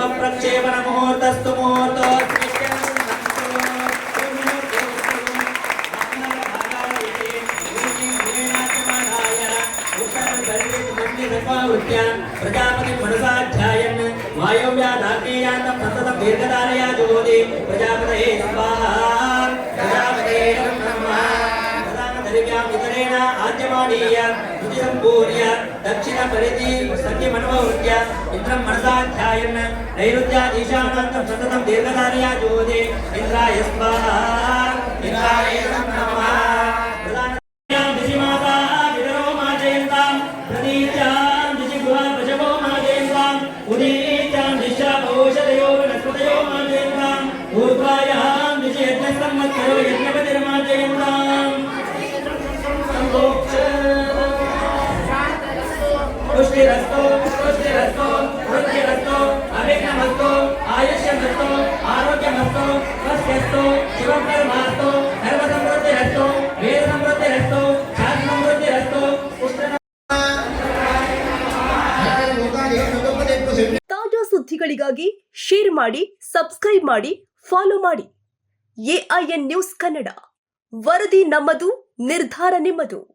प्रक्षेपण मुहूर्तस्तु प्रजापति मनसाध्यायन् वायव्यादाग्नेयान्तं सततं दीर्घधारया जोदे प्रजापतये स्वाहा प्रजापतये नमः प्रधानदरिव्यां वितरेण आद्यमानीय संपूर्य दक्षिण परिधि सत्य मनोवृत्य इंद्रं मनसाध्यायन् नैऋत्याधीशानान्तं सततं दीर्घधारया जोदे इंद्राय स्वाहा इंद्राय नमः प्रधानदरिव्यां दिशिमाता विदरो माजयन्तां प्रदीत्यां दिशिगुहा पशवो माजयन्तां उदीत्यां दिशाभूषदयो वनस्पतयो माजयन्तां ऊर्ध्वायां दिशि यज्ञसंवत्सरो यज्ञपतिर्माजयन्तां पुष्टिरस्तो पुष्टिरस्तो वृद्धिरस्तो अविघ्नमस्तो आयुष्यमस्तो आरोग्यमस्तो स्वस्थ्यस्तो शिवकर्मास्तो सर्वसमृद्धिरस्तो वेदसमृद्धिरस्तो शास्त्रसमृद्धिरस्तो ತಾಜಾ ಸುದ್ದಿಗಳಿಗಾಗಿ ಶೇರ್ ಮಾಡಿ, ಸಬ್ಸ್ಕ್ರೈಬ್ ಮಾಡಿ, ಫಾಲೋ ಮಾಡಿ. AIN ನ್ಯೂಸ್ ಕನ್ನಡ, ವರದಿ ನಮ್ಮದು, ನಿರ್ಧಾರ ನಿಮ್ಮದು.